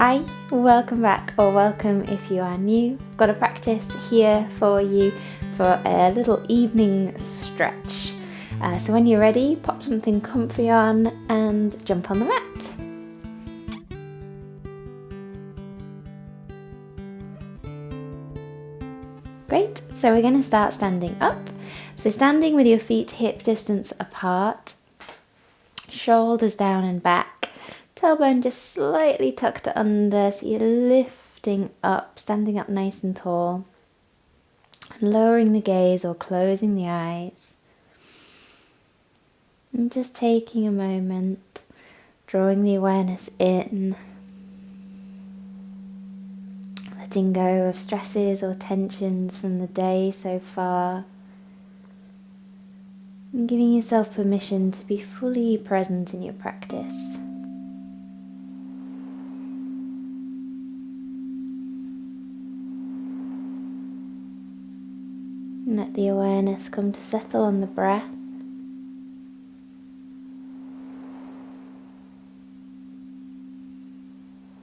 Hi, welcome back, or welcome if you are new. I've got a practice here for you for a little evening stretch. So when you're ready, pop something comfy on and jump on the mat. Great, so we're going to start standing up. So standing with your feet hip distance apart, shoulders down and back, tailbone just slightly tucked under, so you're lifting up, standing up nice and tall, and lowering the gaze or closing the eyes. And just taking a moment, drawing the awareness in, letting go of stresses or tensions from the day so far, and giving yourself permission to be fully present in your practice. And let the awareness come to settle on the breath.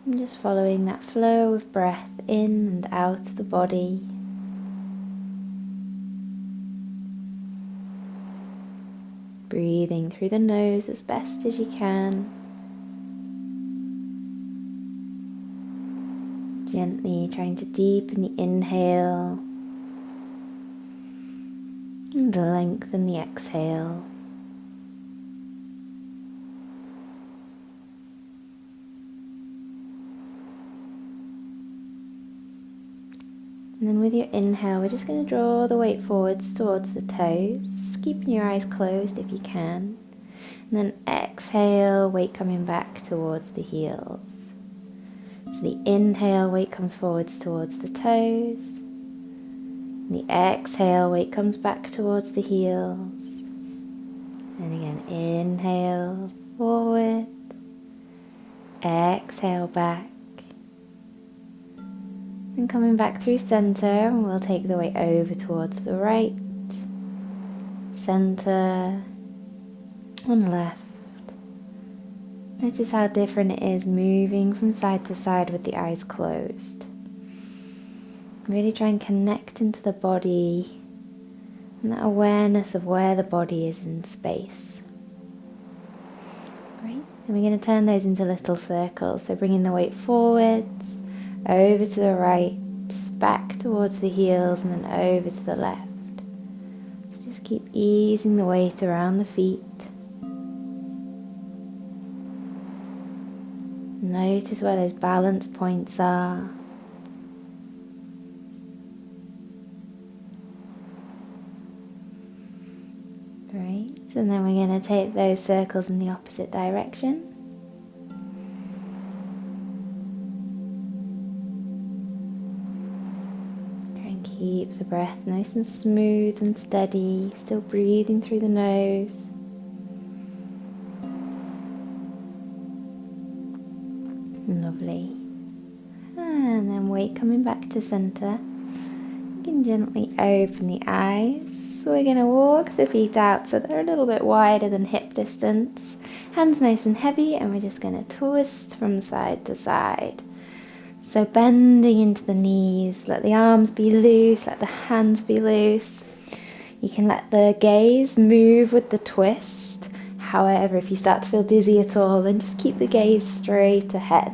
And just following that flow of breath in and out of the body. Breathing through the nose as best as you can. Gently trying to deepen the inhale and lengthen the exhale. And then with your inhale, we're just going to draw the weight forwards towards the toes, keeping your eyes closed if you can. And then exhale, weight coming back towards the heels. So the inhale, weight comes forwards towards the toes. The exhale, weight comes back towards the heels. And again, inhale, forward. Exhale, back. And coming back through center, and we'll take the weight over towards the right, center, and left. Notice how different it is moving from side to side with the eyes closed. Really try and connect into the body and that awareness of where the body is in space. Great. And we're going to turn those into little circles. So bringing the weight forwards, over to the right, back towards the heels, and then over to the left. So just keep easing the weight around the feet. Notice where those balance points are. Great. And then we're going to take those circles in the opposite direction. Keep the breath nice and smooth and steady, still breathing through the nose. Lovely. And then weight coming back to center. You can gently open the eyes. So we're going to walk the feet out so they're a little bit wider than hip distance. Hands nice and heavy, and we're just going to twist from side to side. So bending into the knees, let the arms be loose, let the hands be loose. You can let the gaze move with the twist. However, if you start to feel dizzy at all, then just keep the gaze straight ahead.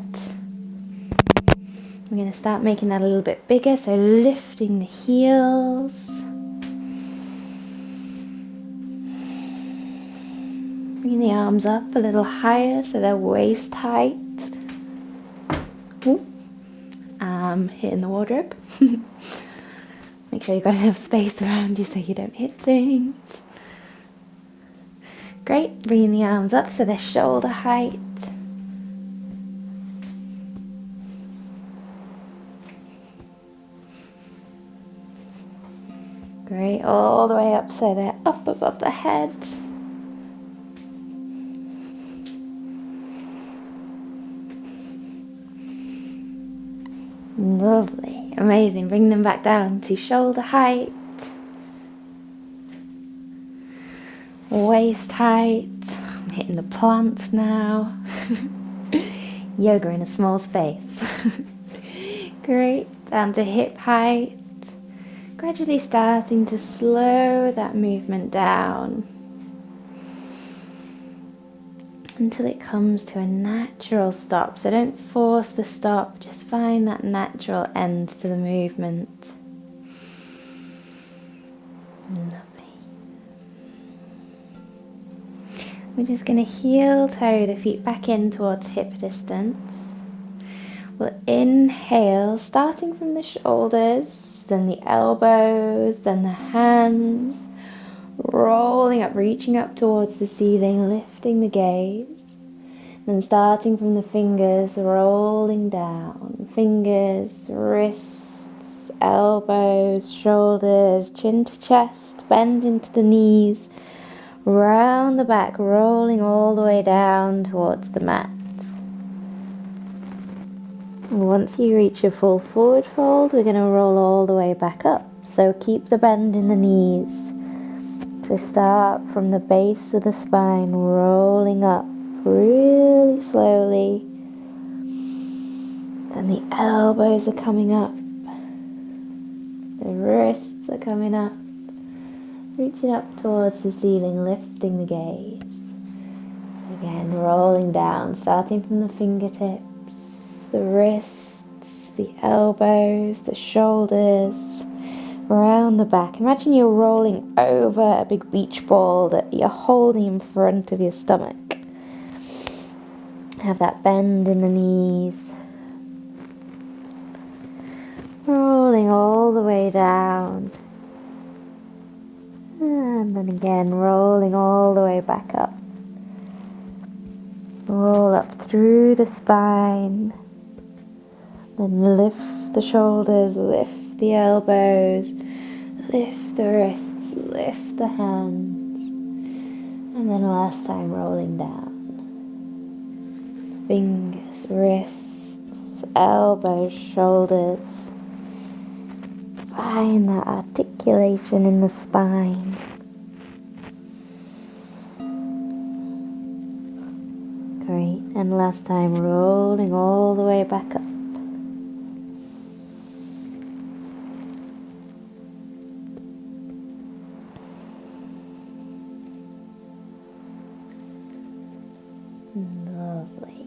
I'm going to start making that a little bit bigger, so lifting the heels. Bringing the arms up a little higher so they're waist height. Ooh. Hitting the wardrobe. Make sure you've got enough space around you so you don't hit things. Great, bringing the arms up so they're shoulder height. Great, all the way up so they're up above the head. Lovely, amazing. Bring them back down to shoulder height, waist height. I'm hitting the plants now. Yoga in a small space. Great, down to hip height. Gradually starting to slow that movement down until it comes to a natural stop. So don't force the stop, just find that natural end to the movement. Lovely. We're just going to heel toe the feet back in towards hip distance. We'll inhale, starting from the shoulders, then the elbows, then the hands, rolling up, reaching up towards the ceiling, lifting the gaze. Then starting from the fingers, rolling down. Fingers, wrists, elbows, shoulders, chin to chest, bend into the knees, round the back, rolling all the way down towards the mat. Once you reach your full forward fold, we're going to roll all the way back up. So keep the bend in the knees. So start from the base of the spine, rolling up really slowly. Then the elbows are coming up. The wrists are coming up. Reaching up towards the ceiling, lifting the gaze. Again, rolling down, starting from the fingertips, the wrists, the elbows, the shoulders, around the back. Imagine you're rolling over a big beach ball that you're holding in front of your stomach. Have that bend in the knees. Rolling all the way down. And then again, rolling all the way back up. Roll up through the spine. Then lift the shoulders, lift the elbows, lift the wrists, lift the hands. And then last time rolling down. Fingers, wrists, elbows, shoulders. Find that articulation in the spine. Great, and last time rolling all the way back up. Lovely.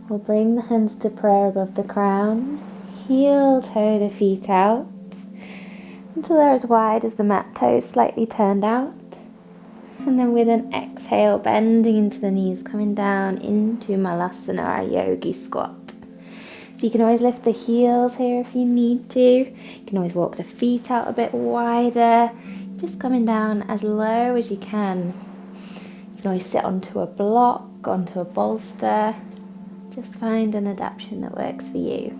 We'll bring the hands to prayer above the crown. Heel toe the feet out until they're as wide as the mat toes, slightly turned out. And then with an exhale, bending into the knees, coming down into Malasana, our Yogi Squat. So you can always lift the heels here if you need to. You can always walk the feet out a bit wider. Just coming down as low as you can. You can always sit onto a block, onto a bolster. Just find an adaptation that works for you.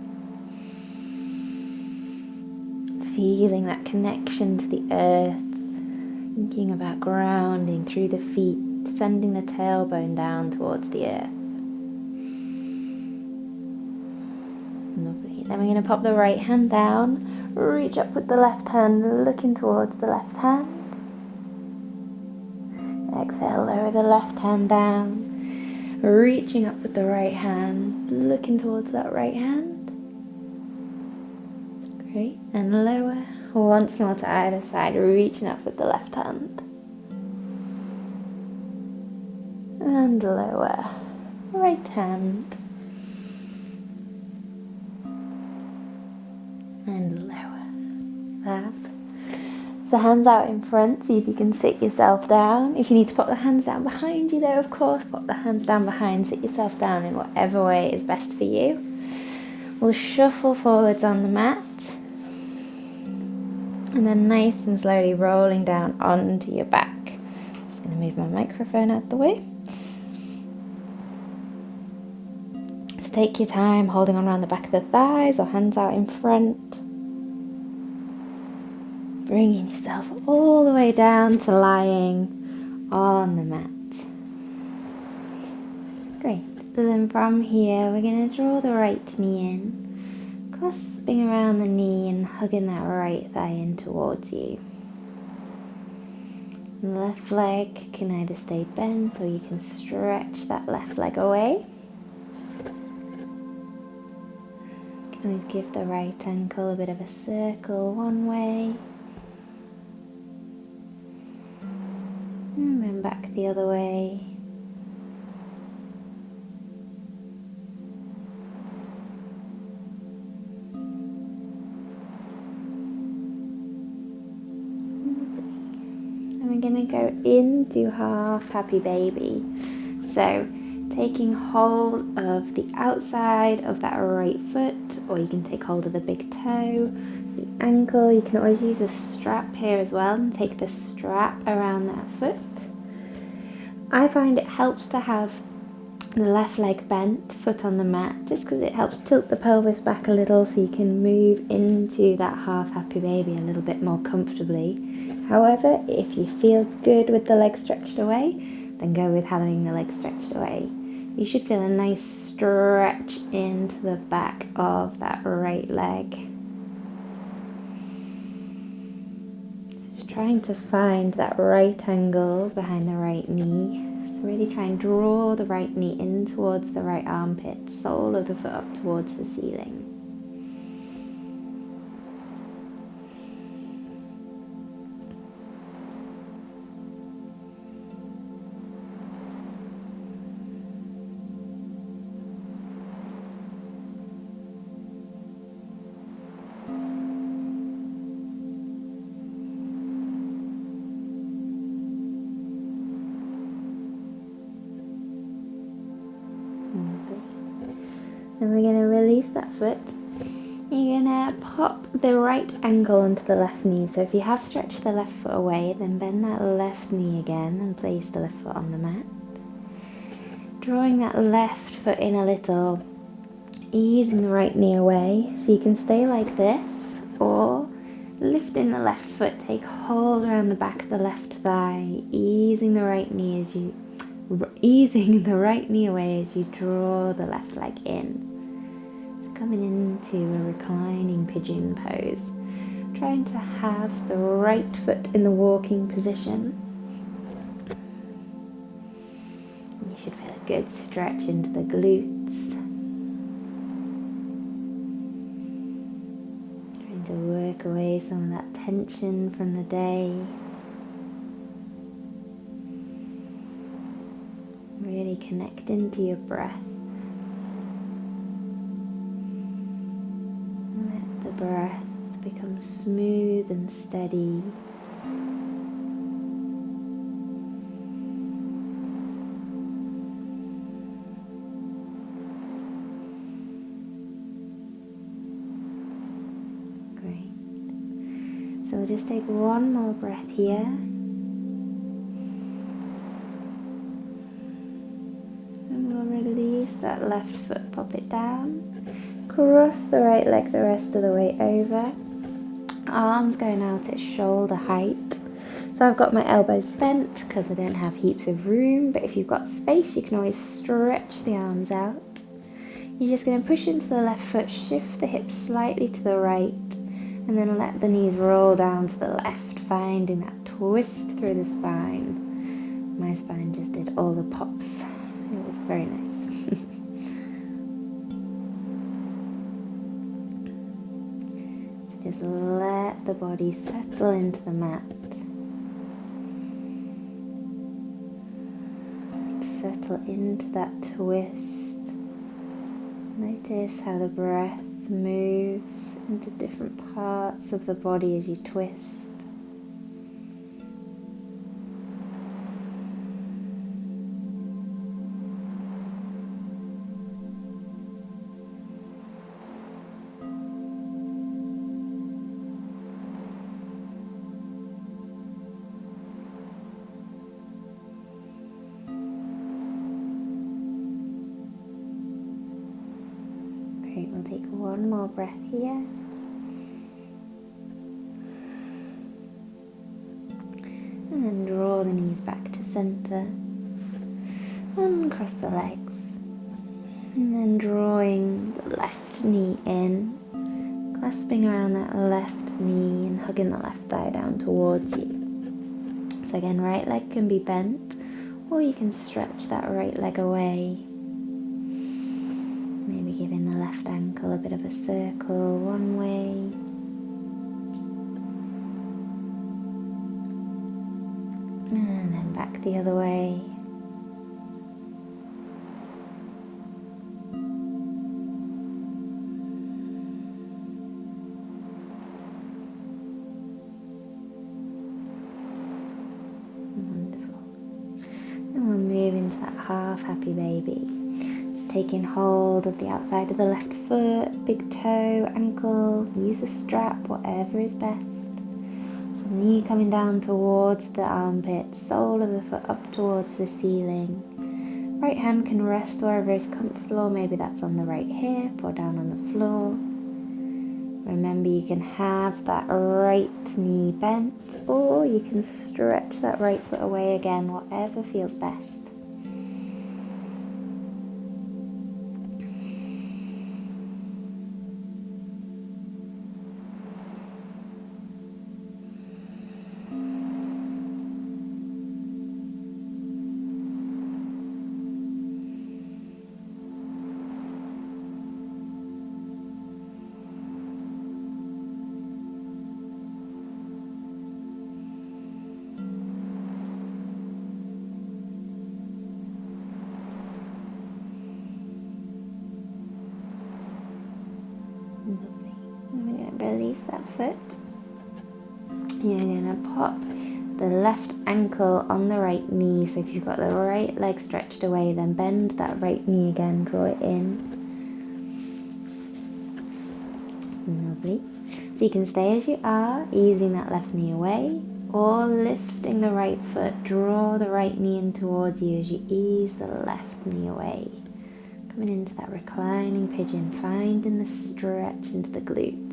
Feeling that connection to the earth. Thinking about grounding through the feet, sending the tailbone down towards the earth. Lovely. Then we're going to pop the right hand down, reach up with the left hand, looking towards the left hand. Exhale, lower the left hand down, reaching up with the right hand, looking towards that right hand. Great, and lower. Once more to either side, reaching up with the left hand. And lower. Right hand. And lower. Fab. So hands out in front, see if you can sit yourself down. If you need to put the hands down behind you there, of course, put the hands down behind, sit yourself down in whatever way is best for you. We'll shuffle forwards on the mat. And then nice and slowly rolling down onto your back. Just going to move my microphone out the way. So take your time holding on around the back of the thighs or hands out in front. Bringing yourself all the way down to lying on the mat. Great. So then from here we're going to draw the right knee in. Clasping around the knee and hugging that right thigh in towards you. Left leg can either stay bent or you can stretch that left leg away. Always give the right ankle a bit of a circle one way. And then back the other way. And we're going to go into half happy baby. So taking hold of the outside of that right foot, or you can take hold of the big toe, the ankle. You can always use a strap here as well and take the strap around that foot. I find it helps to have the left leg bent, foot on the mat, just because it helps tilt the pelvis back a little so you can move into that half happy baby a little bit more comfortably. However, if you feel good with the leg stretched away, then go with having the leg stretched away. You should feel a nice stretch into the back of that right leg. Just trying to find that right angle behind the right knee. So really try and draw the right knee in towards the right armpit, sole of the foot up towards the ceiling. Then we're going to release that foot. You're going to pop the right ankle onto the left knee. So if you have stretched the left foot away, then bend that left knee again and place the left foot on the mat. Drawing that left foot in a little, easing the right knee away. So you can stay like this, or lifting the left foot, take hold around the back of the left thigh, easing the right knee away as you draw the left leg in. So coming into a reclining pigeon pose, trying to have the right foot in the walking position. You should feel a good stretch into the glutes. Trying to work away some of that tension from the day. Really connect into your breath. Let the breath become smooth and steady. Great. So we'll just take one more breath here. Release that left foot, pop it down, cross the right leg the rest of the way over, arms going out at shoulder height. So I've got my elbows bent because I don't have heaps of room, but if you've got space you can always stretch the arms out. You're just going to push into the left foot, shift the hips slightly to the right, and then let the knees roll down to the left, finding that twist through the spine. My spine just did all the pops. It was very nice. So just let the body settle into the mat. Settle into that twist. Notice how the breath moves into different parts of the body as you twist. Great, we'll take one more breath here. And then draw the knees back to center. Uncross the legs. And then drawing the left knee in, clasping around that left knee and hugging the left thigh down towards you. So again, right leg can be bent, or you can stretch that right leg away. Maybe giving the left ankle a bit of a circle one way. And then back the other way. Wonderful. And we'll move into that half happy baby. So taking hold of the outside of the left foot, big toe, ankle, use a strap, whatever is best. So knee coming down towards the armpit, sole of the foot up towards the ceiling. Right hand can rest wherever is comfortable, maybe that's on the right hip or down on the floor. Remember, you can have that right knee bent, or you can stretch that right foot away again, whatever feels best. Lovely. And we're going to release that foot. You're going to pop the left ankle on the right knee. So if you've got the right leg stretched away, then bend that right knee again, draw it in. Lovely. So you can stay as you are, easing that left knee away, or lifting the right foot, draw the right knee in towards you as you ease the left knee away. Coming into that reclining pigeon, finding the stretch into the glutes.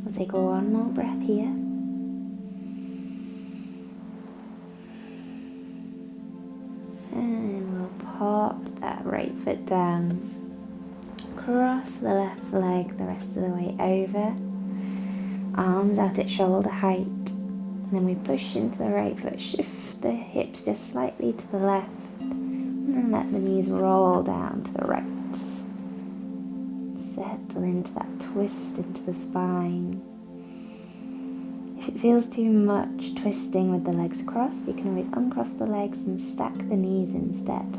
We'll take one more breath here. And we'll pop that right foot down. Cross the left leg the rest of the way over. Arms out at shoulder height. And then we push into the right foot. Shift the hips just slightly to the left. And then let the knees roll down to the right. Settle into that twist into the spine. If it feels too much twisting with the legs crossed, you can always uncross the legs and stack the knees instead.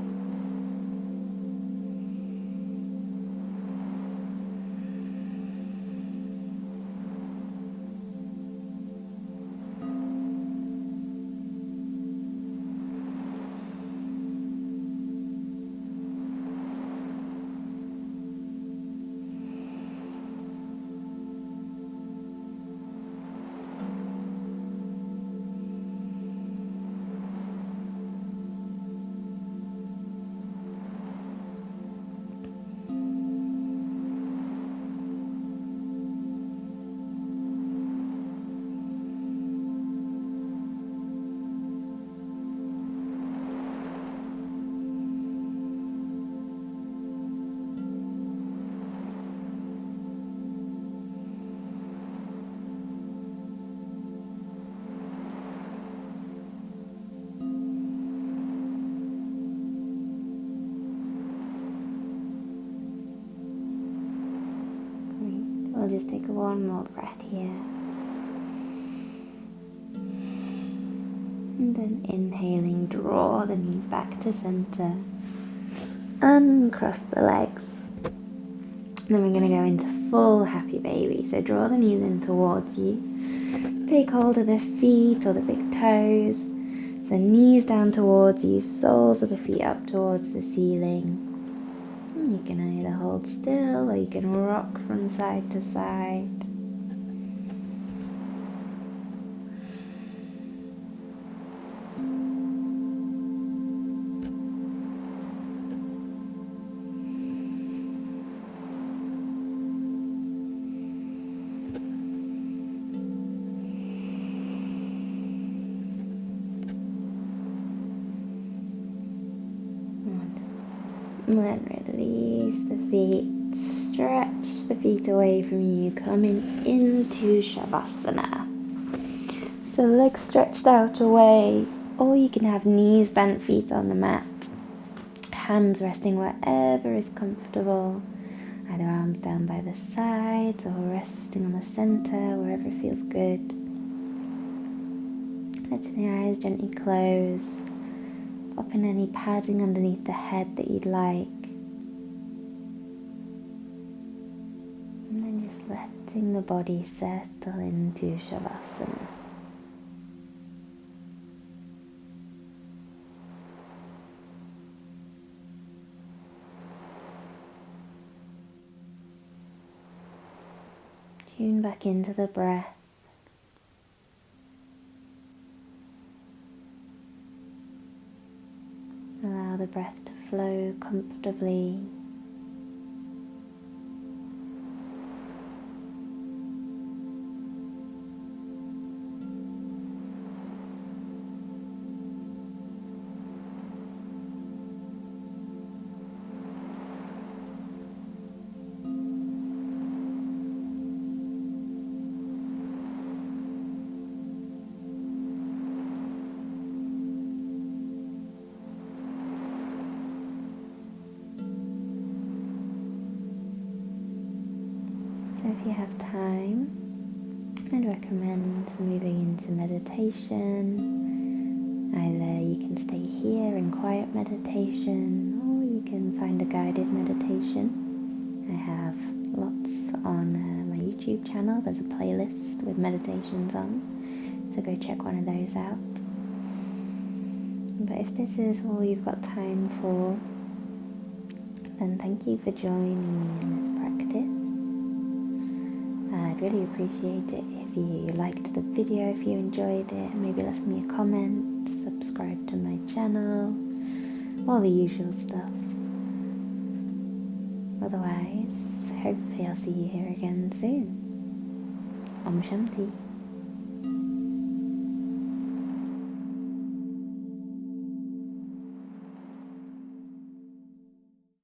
We'll just take one more breath here. And then inhaling, draw the knees back to center. Uncross the legs. And then we're going to go into full happy baby. So draw the knees in towards you. Take hold of the feet or the big toes. So knees down towards you, soles of the feet up towards the ceiling. You can either hold still or you can rock from side to side. And then release the feet. Stretch the feet away from you, coming into Shavasana. So legs stretched out away, or you can have knees bent, feet on the mat. Hands resting wherever is comfortable. Either arms down by the sides or resting on the center, wherever feels good. Letting the eyes gently close. Popping any padding underneath the head that you'd like. And then just letting the body settle into Shavasana. Tune back into the breath. Allow the breath to flow comfortably. So if you have time, I'd recommend moving into meditation. Either you can stay here in quiet meditation, or you can find a guided meditation. I have lots on my YouTube channel. There's a playlist with meditations on, so go check one of those out. But if this is all you've got time for, then thank you for joining me in this practice. I'd really appreciate it if you liked the video, if you enjoyed it, maybe left me a comment, subscribe to my channel, all the usual stuff. Otherwise, hopefully I'll see you here again soon. Om Shanti.